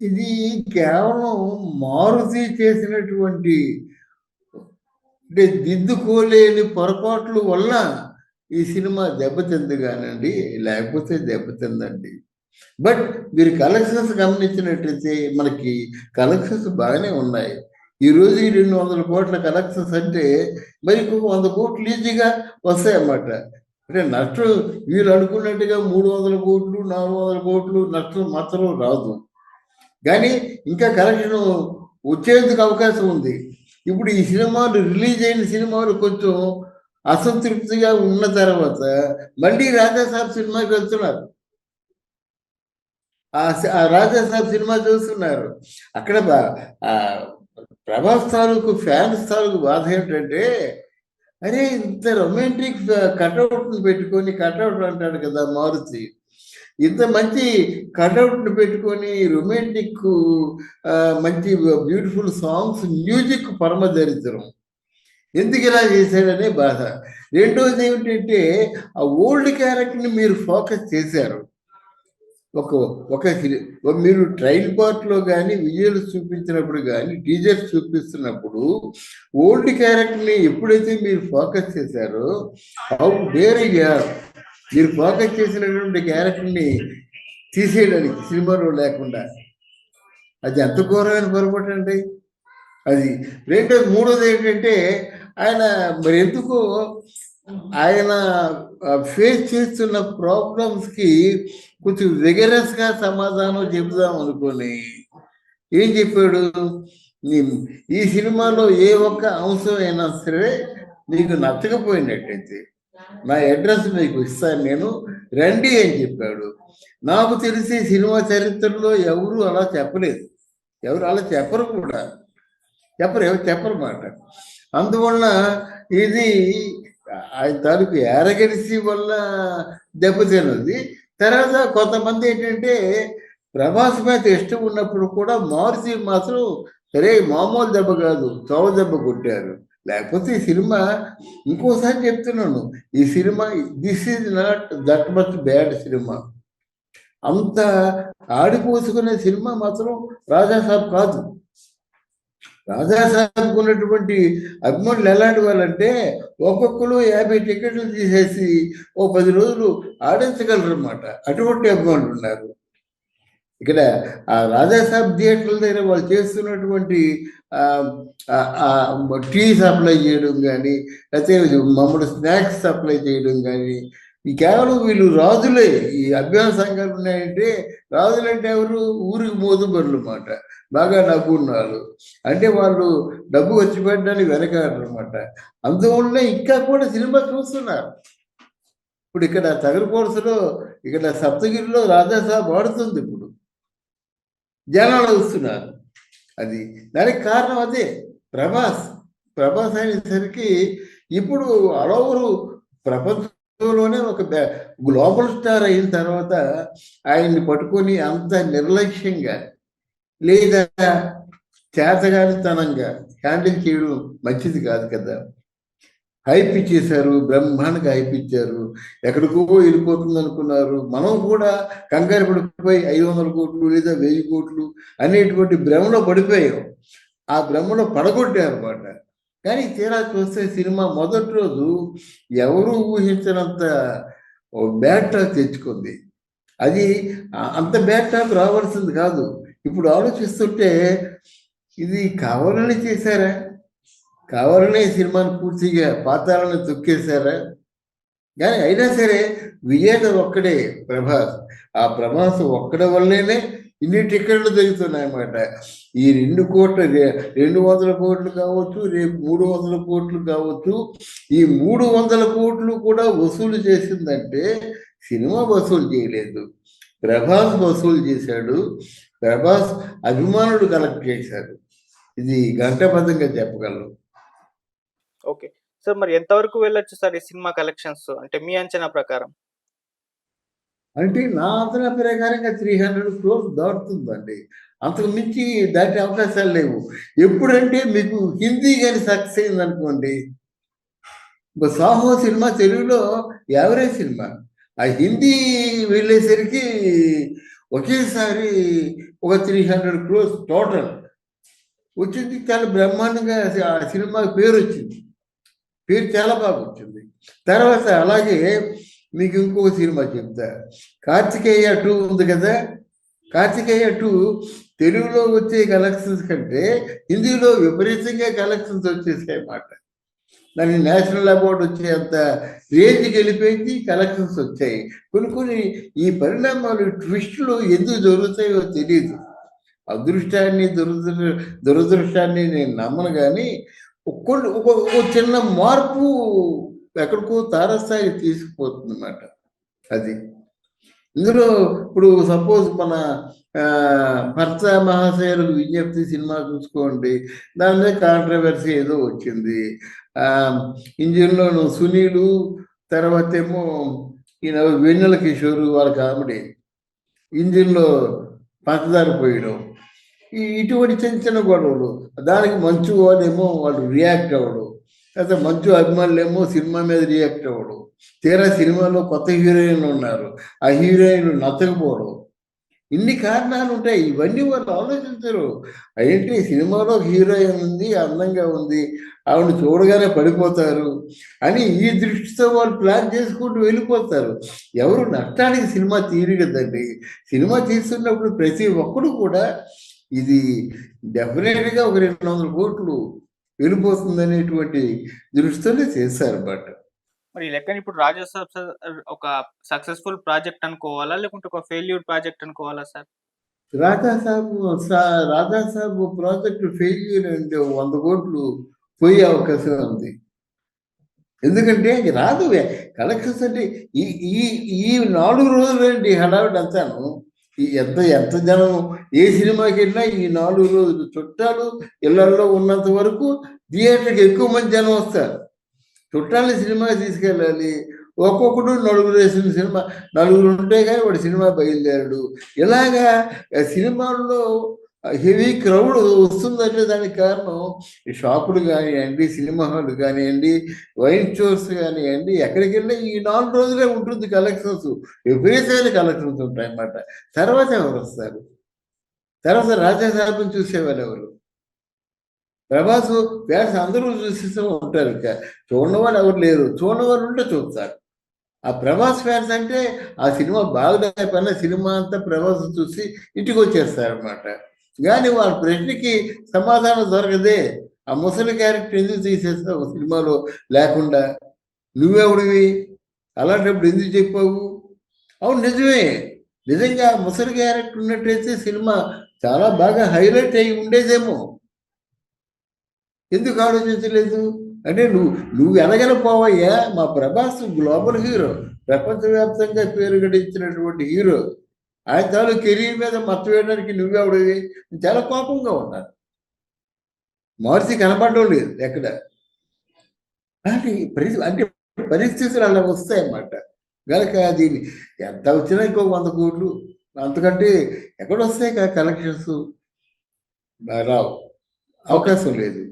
ఇది కేవలం మారుతి చేసినటువంటి అంటే దిద్దుకోలేని పొరపాట్లు వల్ల ఈ సినిమా దెబ్బతింది కానండి, లేకపోతే దెబ్బతిందండి. బట్ మీరు కలెక్షన్స్ గమనించినట్టయితే మనకి కలెక్షన్స్ బాగానే ఉన్నాయి. ఈ రోజు ఈ 200 కోట్ల కలెక్షన్స్ అంటే మరి ఇంకొక 100 కోట్లు ఈజీగా వస్తాయన్నమాట. అంటే నష్టం వీళ్ళు అనుకున్నట్టుగా 300 కోట్లు 400 కోట్లు నష్టం మాత్రం రాదు. కానీ ఇంకా కలెక్షన్ వచ్చేందుకు అవకాశం ఉంది. ఇప్పుడు ఈ సినిమాలు రిలీజ్ అయిన సినిమాలు కొంచెం అసంతృప్తిగా ఉన్న తర్వాత మళ్ళీ రాజాసాబ్ సినిమాకి వెళ్తున్నారు. ఆ రాజాసాబ్ సినిమా చూస్తున్నారు. అక్కడ ప్రభాస్ తాలూకు ఫ్యాన్స్ తాలూకు బాధ ఏంటంటే, అరే ఇంత రొమాంటిక్ కటౌట్ని పెట్టుకొని, కటౌట్ అంటాడు కదా మారుతి, ఇంత మంచి కటౌట్ని పెట్టుకొని రొమాంటిక్ మంచి బ్యూటిఫుల్ సాంగ్స్, మ్యూజిక్ పరమ దరిద్రం, ఎందుకు ఇలా చేశాడనే బాధ. రెండోది ఏమిటంటే ఆ ఓల్డ్ క్యారెక్టర్ని మీరు ఫోకస్ చేశారు. ఒక ఒక మీరు ట్రైల్ పార్ట్లో కానీ విజువల్స్ చూపించినప్పుడు కానీ టీజర్స్ చూపిస్తున్నప్పుడు ఓల్డ్ క్యారెక్టర్ని ఎప్పుడైతే మీరు ఫోకస్ చేశారో, హౌ డేర్ మీరు ఫోకస్ చేసినటువంటి క్యారెక్టర్ని తీసేయడానికి సినిమాలో లేకుండా, అది ఎంత ఘోరమైన పొరపాటు అండి అది. మూడోది ఏంటంటే ఆయన మరి ఎందుకో ఆయన ఫేస్ చేస్తున్న ప్రాబ్లమ్స్కి కొంచెం గా సమాధానం చెబుదాం అనుకొని ఏం చెప్పాడు, ఈ సినిమాలో ఏ ఒక్క అంశం అయినా సరే మీకు నచ్చకపోయినట్టయితే నా అడ్రస్ మీకు ఇస్తాను, నేను రండి అని చెప్పాడు. నాకు తెలిసి సినిమా చరిత్రలో ఎవరు అలా చెప్పలేదు, ఎవరు అలా చెప్పరు కూడా, ఎవరు మాట. అందువల్ల ఇది ఆయన తాలూకు యారగెన్సీ వల్ల దెబ్బతిన్నది. తర్వాత కొంతమంది ఏంటంటే ప్రభాస్ మీద ఇష్టం ఉన్నప్పుడు కూడా మారుతి మాత్రం సరే మామూలు దెబ్బ కాదు, చౌ దెబ్బ కొట్టారు. లేకపోతే ఈ సినిమా, ఇంకోసారి చెప్తున్నాను, ఈ cinema this is not that much bad cinema. అంత ఆడిపోసుకునే సినిమా మాత్రం రాజాసాబ్ కాదు. రాజాసాబ్కు ఉన్నటువంటి అభిమానులు ఎలాంటి వాళ్ళంటే ఒక్కొక్కరు 50 టికెట్లు తీసేసి ఓ 10 రోజులు ఆడించగలరు అన్నమాట. అటువంటి అభిమానులు ఉన్నారు. ఇక్కడ ఆ రాజాసాబ్ థియేటర్ల దగ్గర వాళ్ళు చేస్తున్నటువంటి టీ సప్లై చేయడం కానీ, లేకపోతే మమ్మల్ని స్నాక్స్ సప్లై చేయడం కానీ, ఈ కేవలం వీళ్ళు రాజులే. ఈ అభ్యాస సంఘాలు ఉన్నాయంటే రాజులంటే ఎవరు, ఊరికి మోదుబరులు అన్నమాట, బాగా డబ్బు ఉన్నారు. అంటే వాళ్ళు డబ్బు వచ్చి పెట్టడానికి వెనకాడనమాట. అందువల్ల ఇంకా కూడా సినిమా చూస్తున్నారు. ఇప్పుడు ఇక్కడ తగరపోర్సులో, ఇక్కడ సప్తగిరిలో రాజాసాబ్ ఆడుతుంది, ఇప్పుడు జనాలు వస్తున్నారు. అది దానికి కారణం అదే ప్రభాస్ అనేసరికి ఇప్పుడు అలవరు ప్రపంచంలోనే ఒక గ్లోబల్ స్టార్ అయిన తర్వాత ఆయన్ని పట్టుకొని అంత నిర్లక్ష్యంగా లేదా చేతగానితనంగా హ్యాండిల్ చేయడం మంచిది కాదు కదా. హైప్ ఇచ్చేశారు, బ్రహ్మాండంగా హైప్ ఇచ్చారు, ఎక్కడికో వెళ్ళిపోతుంది అనుకున్నారు. మనం కూడా కంగారు పడిపోయి 500 కోట్లు లేదా 1000 కోట్లు అనేటువంటి భ్రమలో పడిపోయాం. ఆ భ్రమలో పడగొట్టారు అన్నమాట. కానీ తీరా చూస్తే సినిమా మొదటి రోజు ఎవరు ఊహించినంత బ్యాడ్ టాక్ తెచ్చుకుంది. అది అంత బ్యాడ్ టాక్ రావాల్సింది కాదు. ఇప్పుడు ఆలోచిస్తుంటే ఇది కావాలని చేశారా, కావాలనే సినిమాను పూర్తిగా పాతాలను తొక్కేశారా? కానీ అయినా సరే విజేత ఒక్కడే ప్రభాస్. ఆ ప్రభాస్ ఒక్కడి వల్లేనే ఇన్ని టికెట్లు దొరుకుతున్నాయన్నమాట. ఈ 200 కోట్లు కావచ్చు, రేపు 300 కోట్లు కావచ్చు, ఈ 300 కోట్లు కూడా వసూలు చేసిందంటే సినిమా వసూలు చేయలేదు, ప్రభాస్ వసూలు చేశాడు. ప్రభాస్ అభిమానులు కలెక్ట్ చేశారు. ఇది గంటబద్ధంగా చెప్పగలను. ఓకే సార్, మరి ఎంతవరకు వెళ్ళొచ్చు సార్ ఈ సినిమా కలెక్షన్స్, అంటే మీ అంచనా ప్రకారం? అంటే నా అంచనా ప్రకారంగా 300 crores దాటుతుందండి. అంతకు మించి దాటే అవకాశాలు లేవు. ఎప్పుడంటే మీకు హిందీ కానీ సక్సెస్ అయింది అనుకోండి, సాహో సినిమా తెలుగులో యావరేజ్ సినిమా, ఆ హిందీ వెళ్ళేసరికి ఒకేసారి ఒక 300 crores టోటల్ వచ్చింది. చాలా బ్రహ్మాండంగా ఆ సినిమాకి పేరు వచ్చింది. పేరు చాలా బాగా వచ్చింది. తర్వాత అలాగే మీకు ఇంకొక సినిమా చెప్తా. కార్తికేయ 2 ఉంది కదా. కార్తికేయ 2 తెలుగులో వచ్చే కలెక్షన్స్ కంటే హిందీలో విపరీతంగా కలెక్షన్స్ వచ్చేసాయి అన్నమాట. దానికి నేషనల్ అవార్డు వచ్చేంత రేంజ్కి వెళ్ళిపోయింది, కలెక్షన్స్ వచ్చాయి. కొన్ని ఈ పరిణామాలు ట్విస్టులు ఎందుకు జరుగుతాయో తెలియదు. అదృష్టాన్ని దురదృష్టాన్ని నేను నమ్మను, కానీ ఒక చిన్న మార్పు ఎక్కడికో తారస్థాయి తీసుకుపోతుంది అన్నమాట. అది ఇందులో ఇప్పుడు సపోజ్ మన భర్త మహాశయులకు విజ్ఞప్తి సినిమా చూసుకోండి, దాని మీద కాంట్రవర్సీ ఏదో వచ్చింది. ఇంజిన్లో సునీలు, తర్వాత ఏమో ఈయన వెన్నెల కిషోర్ వాళ్ళ కామెడీ, ఇంజిన్లో పంచదార పోయడం, ఇటువంటి చిన్న చిన్న గొడవలు. దానికి మంచు వాళ్ళేమో వాళ్ళు రియాక్ట్ అవ్వడం, అయితే మంచు అభిమానులు ఏమో సినిమా మీద రియాక్ట్ అవ్వడం. తీరా సినిమాలో కొత్త హీరోయిన్లు ఉన్నారు, ఆ హీరోయిన్లు నచ్చకపోవడం. ఇన్ని కారణాలు ఉంటాయి. ఇవన్నీ వాళ్ళు ఆలోచించరు. ఏంటి సినిమాలో హీరోయిన్ ఉంది, అందంగా ఉంది, ఆవిడ చూడగానే పడిపోతారు అని ఈ దృష్టితో వాళ్ళు ప్లాన్ చేసుకుంటూ వెళ్ళిపోతారు. ఎవరు నష్టానికి సినిమా తీరు కదండి. సినిమా తీస్తున్నప్పుడు ప్రతి ఒక్కరు కూడా ఇది డెఫినెట్గా ఒక 200 కోట్లు వెళ్ళిపోతుంది అనేటువంటి దృష్టితోనే చేశారు. బట్ మరి ఈ లెక్కన ఇప్పుడు రాజాసాబ్ సార్ ఒక సక్సెస్ఫుల్ ప్రాజెక్ట్ అనుకోవాలా? లేకుంటే ఒక ఫెయిల్యూర్ ప్రాజెక్ట్ అనుకోవాలా సార్? రాజాసాబ్ ప్రాజెక్ట్ ఫెయిల్యూర్ అంటే 100 కోట్లు పోయే అవకాశం ఉంది. ఎందుకంటే అది రాదు. కలెక్షన్స్ అంటే ఈ ఈ ఈ 4 రోజులండి హడావిడి అంతాను. ఎంత ఎంత జనం ఏ సినిమాకి వెళ్ళినా ఈ 4 రోజులు చుట్టాలు ఇళ్లలో ఉన్నంత వరకు థియేటర్కి ఎక్కువ మంది జనం వస్తారు. చుట్టాలని సినిమాకి తీసుకెళ్ళాలి. ఒక్కొక్కడు నలుగురు వేసిన సినిమా, నలుగురు ఉంటే కానీ వాడు సినిమా బయలుదేరడు. ఇలాగా సినిమాల్లో హెవీ క్రౌడ్ వస్తుందంటే దానికి కారణం ఈ షాపులు కానివ్వండి, సినిమా హాల్ కానివ్వండి, వైన్ స్టోర్స్ కానివ్వండి, ఎక్కడికి వెళ్ళినా ఈ 4 రోజులే ఉంటుంది కలెక్షన్స్. విపరీతమైన కలెక్షన్స్ ఉంటాయి అన్నమాట. తర్వాత ఎవరు వస్తారు? తర్వాత రాజాసాబుని చూసేవారు ఎవరు? ప్రభాస్ ఫ్యాన్స్ అందరూ చూసేస్తూ ఉంటారు. ఇంకా చూడని వాళ్ళు ఎవరు లేరు. చూడని వాళ్ళు ఉంటే చూస్తారు. ఆ ప్రభాస్ ఫ్యాన్స్ అంటే ఆ సినిమా బాగులేకపోయినా సినిమా అంతా ప్రభాస్ చూసి ఇంటికి వచ్చేస్తారనమాట. కానీ వాళ్ళ ప్రశ్నకి సమాధానం దొరకదే. ఆ ముసలి క్యారెక్టర్ ఎందుకు తీసేస్తావు సినిమాలో లేకుండా? నువ్వెవడివి? అలాంటప్పుడు ఎందుకు చెప్పావు? అవును నిజమే. నిజంగా ముసలి క్యారెక్టర్ ఉన్నట్టయితే సినిమా చాలా బాగా హైలైట్ అయి ఉండేదేమో. ఎందుకు ఆలోచించలేదు? అంటే నువ్వు ఎలాగైనా పోవయ్యా. మా ప్రభాస్ గ్లోబల్ హీరో, ప్రపంచవ్యాప్తంగా పేరు గడించినటువంటి హీరో. ఆయన తాలూ కెరీర్ మీద మత్తు వేయడానికి నువ్వెవడివి? చాలా కోపంగా ఉన్నారు. మారుతి కనపడడం లేదు ఎక్కడ. అంటే పరిస్థితులు అలా వస్తాయన్నమాట. కనుక దీన్ని ఎంత వచ్చినా ఇంకో 100 కోట్లు అంతకంటే ఎక్కడ వస్తాయి కలెక్షన్స్? రావు, అవకాశం లేదు.